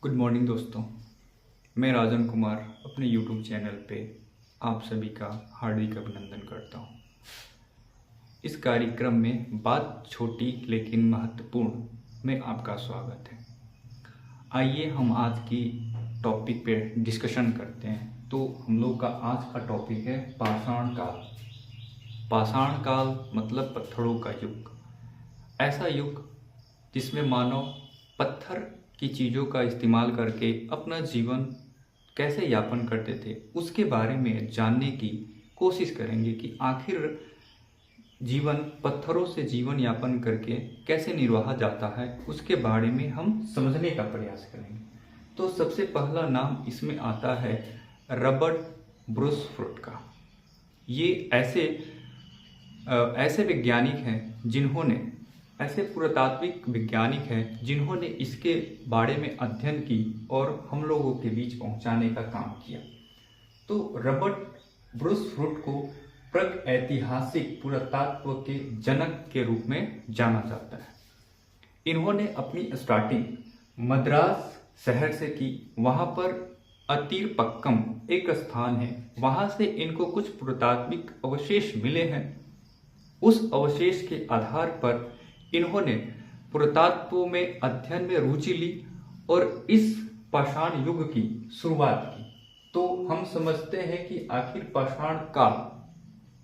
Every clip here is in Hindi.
गुड मॉर्निंग दोस्तों। मैं राजन कुमार अपने यूट्यूब चैनल पे आप सभी का हार्दिक अभिनंदन करता हूँ। इस कार्यक्रम में बात छोटी लेकिन महत्वपूर्ण में आपका स्वागत है। आइए हम आज की टॉपिक पे डिस्कशन करते हैं। तो हम लोग का आज का टॉपिक है पाषाण काल। पाषाण काल मतलब पत्थरों का युग। ऐसा युग जिसमें मानव पत्थर की चीज़ों का इस्तेमाल करके अपना जीवन कैसे यापन करते थे, उसके बारे में जानने की कोशिश करेंगे कि आखिर जीवन पत्थरों से जीवन यापन करके कैसे निर्वाह जाता है, उसके बारे में हम समझने का प्रयास करेंगे। तो सबसे पहला नाम इसमें आता है रॉबर्ट ब्रूस फ्रूट का। ये ऐसे वैज्ञानिक हैं जिन्होंने ऐसे पुरातात्विक वैज्ञानिक हैं जिन्होंने इसके बारे में अध्ययन की और हम लोगों के बीच पहुंचाने का काम किया। तो रॉबर्ट ब्रूस फ्रूट को प्रागैतिहासिक पुरातत्व के जनक के रूप में जाना जाता है। इन्होंने अपनी स्टार्टिंग मद्रास शहर से की। वहां पर अतीरपक्कम एक स्थान है, वहां से इनको कुछ पुरातात्विक अवशेष मिले हैं। उस अवशेष के आधार पर इन्होंने पुरातत्व में अध्ययन में रुचि ली और इस पाषाण युग की शुरुआत की। तो हम समझते हैं कि आखिर पाषाण काल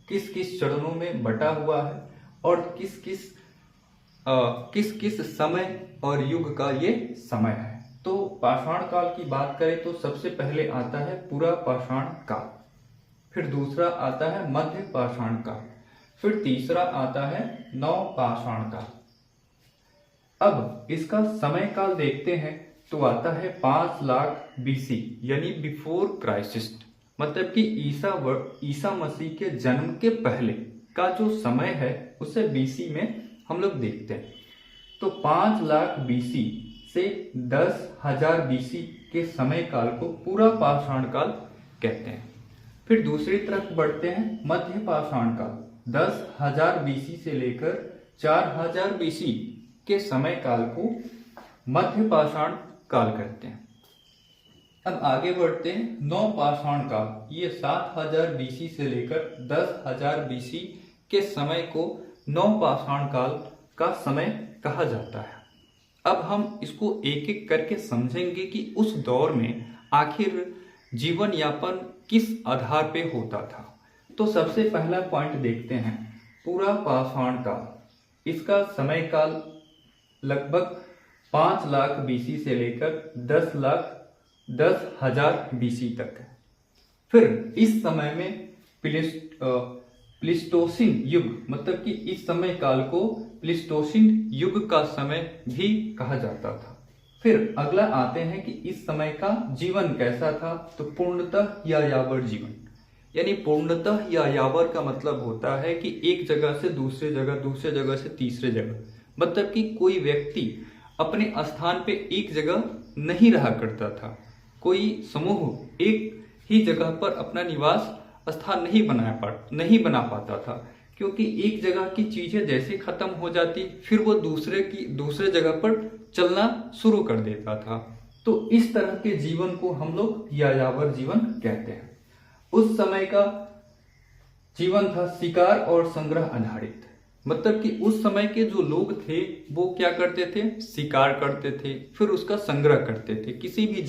किस किस चरणों में बटा हुआ है और किस किस समय और युग का ये समय है। तो पाषाण काल की बात करें तो सबसे पहले आता है पुरा पाषाण काल, फिर दूसरा आता है मध्य पाषाण काल, फिर तीसरा आता है नव पाषाण काल। अब इसका समय काल देखते हैं तो आता है 5 लाख BC यानी बिफोर क्राइस्ट, मतलब कि ईसा मसीह के जन्म के पहले का जो समय है उसे BC में हम लोग देखते हैं। तो 5 लाख BC से 10,000 BC के समय काल को पूरा पाषाण काल कहते हैं। फिर दूसरी तरफ बढ़ते हैं मध्य पाषाण काल, 10,000 BC से लेकर 4,000 BC के समय काल को मध्य पाषाण काल कहते हैं। अब आगे बढ़ते हैं नव पाषाण काल। ये 7,000 BC से लेकर 10,000 BC के समय को नव पाषाण काल का समय कहा जाता है। अब हम इसको एक एक करके समझेंगे कि उस दौर में आखिर जीवन यापन किस आधार पे होता था। तो सबसे पहला पॉइंट देखते हैं पूरा पाषाण काल। इसका समय काल लगभग 5 लाख BC से लेकर 10,000 BC तक है। फिर इस समय में प्लीस्टोसिन युग, मतलब कि इस समय काल को प्लीस्टोसिन युग का समय भी कहा जाता था। फिर अगला आते हैं कि इस समय का जीवन कैसा था। तो पूर्णतः यायावर जीवन, यानी पूर्णतः यायावर का मतलब होता है कि एक जगह से दूसरे जगह, दूसरे जगह से तीसरे जगह, मतलब कि कोई व्यक्ति अपने स्थान पे एक जगह नहीं रहा करता था। कोई समूह एक ही जगह पर अपना निवास स्थान नहीं बना पाता था, क्योंकि एक जगह की चीजें जैसे खत्म हो जाती फिर वो दूसरे जगह पर चलना शुरू कर देता था। तो इस तरह के जीवन को हम लोग यायावर जीवन कहते हैं। उस समय का जीवन था शिकार और संग्रह आधारित, मतलब कि उस समय के जो लोग थे वो क्या करते थे, शिकार करते थे, फिर उसका संग्रह करते थे। किसी भी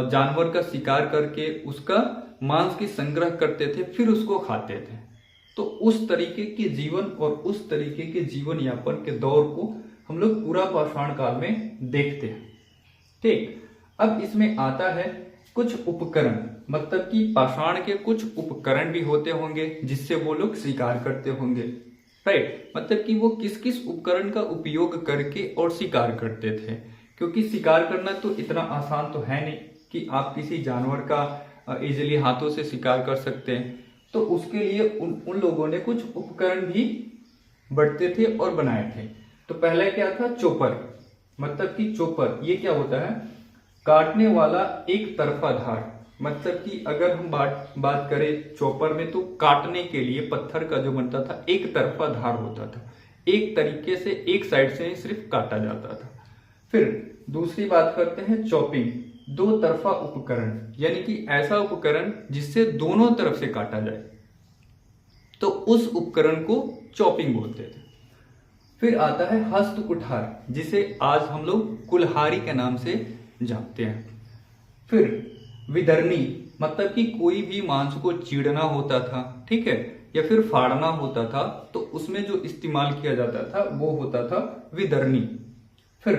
जानवर का शिकार करके उसका मांस की संग्रह करते थे, फिर उसको खाते थे। तो उस तरीके के जीवन और उस तरीके के जीवन यापन के दौर को हम लोग पूरा पाषाण काल में देखते हैं। ठीक, अब इसमें आता है कुछ उपकरण, मतलब कि पाषाण के कुछ उपकरण भी होते होंगे जिससे वो लोग शिकार करते होंगे। राइट, मतलब कि वो किस किस उपकरण का उपयोग करके और शिकार करते थे, क्योंकि शिकार करना तो इतना आसान तो है नहीं कि आप किसी जानवर का इजीली हाथों से शिकार कर सकते हैं। तो उसके लिए उन लोगों ने कुछ उपकरण भी बढ़ते थे और बनाए थे। तो पहले क्या था, चोपर, मतलब कि चोपर ये क्या होता है, काटने वाला एक तरफा धार। मतलब कि अगर हम बात करें चॉपर में, तो काटने के लिए पत्थर का जो बनता था एक तरफा धार होता था, एक तरीके से एक साइड से सिर्फ काटा जाता था। फिर दूसरी बात करते हैं चॉपिंग, दो तरफा उपकरण, यानी कि ऐसा उपकरण जिससे दोनों तरफ से काटा जाए, तो उस उपकरण को चॉपिंग बोलते थे। फिर आता है हस्त कुठार, जिसे आज हम लोग कुल्हाड़ी के नाम से जानते हैं। फिर विदरनी, मतलब कि कोई भी मांस को चीरना होता था, ठीक है, या फिर फाड़ना होता था, तो उसमें जो इस्तेमाल किया जाता था वो होता था विदरनी। फिर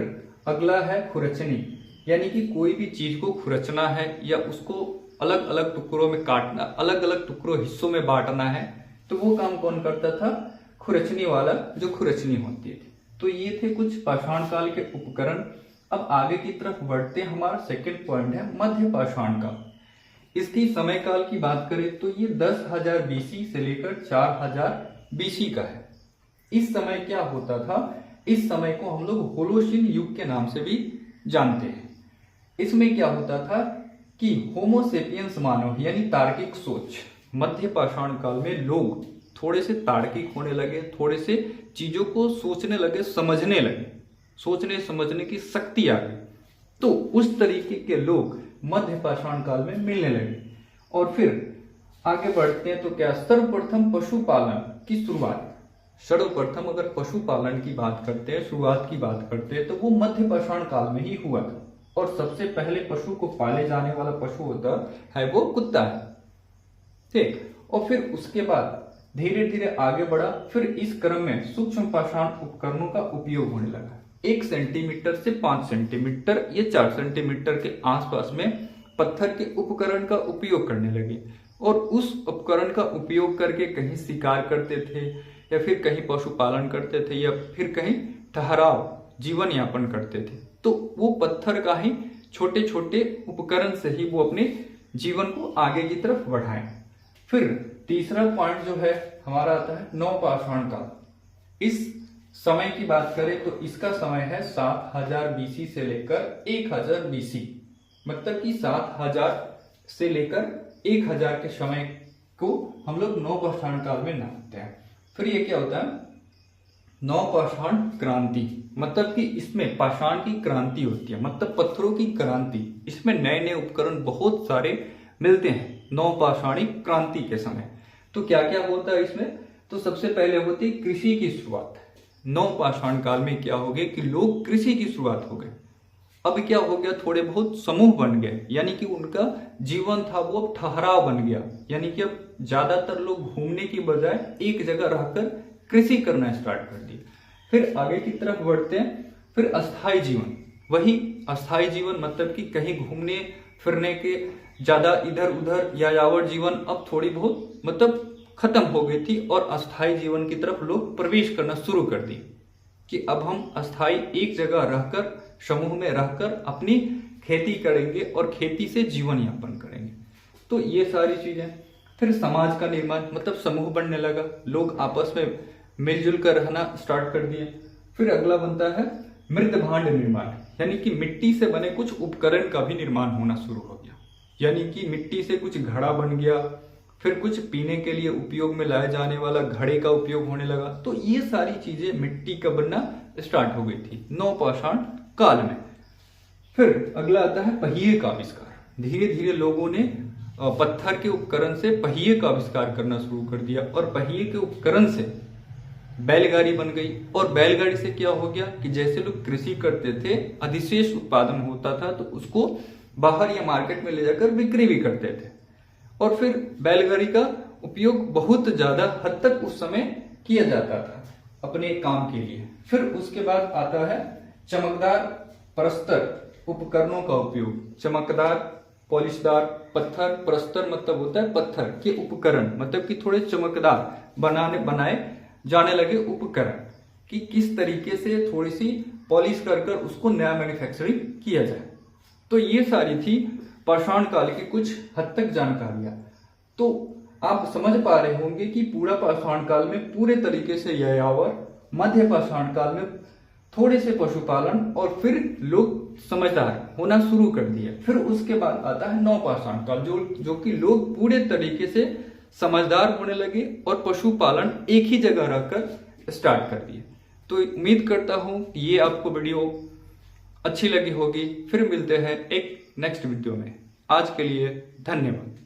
अगला है खुरचनी, यानी कि कोई भी चीज को खुरचना है या उसको अलग अलग टुकड़ों में काटना, अलग अलग टुकड़ों हिस्सों में बांटना है, तो वो काम कौन करता था? खुरचनी वाला, जो खुरचनी होती थी। तो ये थे कुछ पाषाण काल के उपकरण। अब आगे की तरफ बढ़ते, हमारा सेकंड पॉइंट है मध्य पाषाण काल। इसकी समय काल की बात करें तो ये 10,000 बीसी से लेकर 4,000 बीसी का है। इस समय क्या होता था? इस समय को हम लोग होलोसिन युग के नाम से भी जानते हैं। इसमें क्या होता था कि होमोसेपियंस मानव, यानी तार्किक सोच, मध्य पाषाण काल में लोग थोड़े से तार्किक होने लगे, थोड़े से चीजों को सोचने लगे, समझने लगे, सोचने समझने की शक्ति आ गई। तो उस तरीके के लोग मध्य पाषाण काल में मिलने लगे। और फिर आगे बढ़ते हैं तो क्या, सर्वप्रथम पशुपालन की शुरुआत, सर्वप्रथम अगर पशुपालन की बात करते हैं, शुरुआत की बात करते हैं, तो वो मध्य पाषाण काल में ही हुआ था। और सबसे पहले पशु को पाले जाने वाला पशु होता है वो कुत्ता है, ठीक। और फिर उसके बाद धीरे धीरे आगे बढ़ा। फिर इस क्रम में सूक्ष्म पाषाण उपकरणों का उपयोग होने लगा। 1 सेंटीमीटर से 5 सेंटीमीटर या 4 सेंटीमीटर के आसपास में पत्थर के उपकरण का उपयोग करने लगे। और उस उपकरण का उपयोग करके कहीं शिकार करते थे, या फिर कहीं पशुपालन करते थे, या फिर कहीं ठहराव जीवन यापन करते थे। तो वो पत्थर का ही छोटे छोटे उपकरण से ही वो अपने जीवन को आगे की तरफ बढ़ाए। फिर तीसरा पॉइंट जो है हमारा आता है नवपाषाण काल। इस समय की बात करें तो इसका समय है 7,000 बीसी से लेकर 1,000 बीसी, मतलब कि 7,000 से लेकर 1,000 के समय को हम लोग नवपाषाण काल में नापते हैं। फिर ये क्या होता है? नवपाषाण क्रांति, मतलब कि इसमें पाषाण की क्रांति होती है, मतलब पत्थरों की क्रांति। इसमें नए नए उपकरण बहुत सारे मिलते हैं नवपाषाणिक क्रांति के समय। तो क्या क्या होता है इसमें? तो सबसे पहले होती है कृषि की शुरुआत। नवपाषाण काल में क्या हो गया कि लोग कृषि की शुरुआत हो गए। अब क्या हो गया, थोड़े बहुत समूह बन गए, यानी कि उनका जीवन था वो अब ठहराव बन गया, यानी कि अब ज्यादातर लोग घूमने की बजाय एक जगह रहकर कृषि करना स्टार्ट कर दिया। फिर आगे की तरफ बढ़ते हैं। फिर अस्थायी जीवन, वही अस्थायी जीवन मतलब कि कहीं घूमने फिरने के ज्यादा इधर उधर यायावर जीवन अब थोड़ी बहुत मतलब खत्म हो गई थी, और अस्थायी जीवन की तरफ लोग प्रवेश करना शुरू कर दिए कि अब हम अस्थायी एक जगह रहकर, समूह में रहकर अपनी खेती करेंगे और खेती से जीवन यापन करेंगे। तो ये सारी चीजें। फिर समाज का निर्माण, मतलब समूह बनने लगा, लोग आपस में मिलजुल कर रहना स्टार्ट कर दिए। फिर अगला बनता है मृद भांड निर्माण, यानी कि मिट्टी से बने कुछ उपकरण का भी निर्माण होना शुरू हो गया, यानी कि मिट्टी से कुछ घड़ा बन गया। फिर कुछ पीने के लिए उपयोग में लाए जाने वाला घड़े का उपयोग होने लगा। तो ये सारी चीजें मिट्टी का बनना स्टार्ट हो गई थी नवपाषाण काल में। फिर अगला आता है पहिए का आविष्कार। धीरे धीरे लोगों ने पत्थर के उपकरण से पहिए का आविष्कार करना शुरू कर दिया, और पहिए के उपकरण से बैलगाड़ी बन गई। और बैलगाड़ी से क्या हो गया कि जैसे लोग कृषि करते थे, अधिशेष उत्पादन होता था तो उसको बाहर या मार्केट में ले जाकर बिक्री भी करते थे। और फिर बैलगाड़ी का उपयोग बहुत ज्यादा हद तक उस समय किया जाता था अपने काम के लिए। फिर उसके बाद आता है चमकदार प्रस्तर उपकरणों का उपयोग। चमकदार, पॉलिशदार पत्थर, प्रस्तर मतलब होता है पत्थर के उपकरण, मतलब कि थोड़े चमकदार बनाए जाने लगे उपकरण, कि किस तरीके से थोड़ी सी पॉलिश कर उसको नया मैन्युफैक्चरिंग किया जाए। तो ये सारी थी पाषाण काल की कुछ हद तक जानकारियां। तो आप समझ पा रहे होंगे कि पूरा पाषाण काल में पूरे तरीके से यायावर, मध्य पाषाण काल में थोड़े से पशुपालन, और फिर लोग समझदार होना शुरू कर दिए। फिर उसके बाद आता है नवपाषाण काल, जो कि लोग पूरे तरीके से समझदार होने लगे और पशुपालन एक ही जगह रहकर स्टार्ट कर दिए। तो उम्मीद करता हूं कि ये आपको वीडियो अच्छी लगी होगी। फिर मिलते हैं एक नेक्स्ट वीडियो में। आज के लिए धन्यवाद।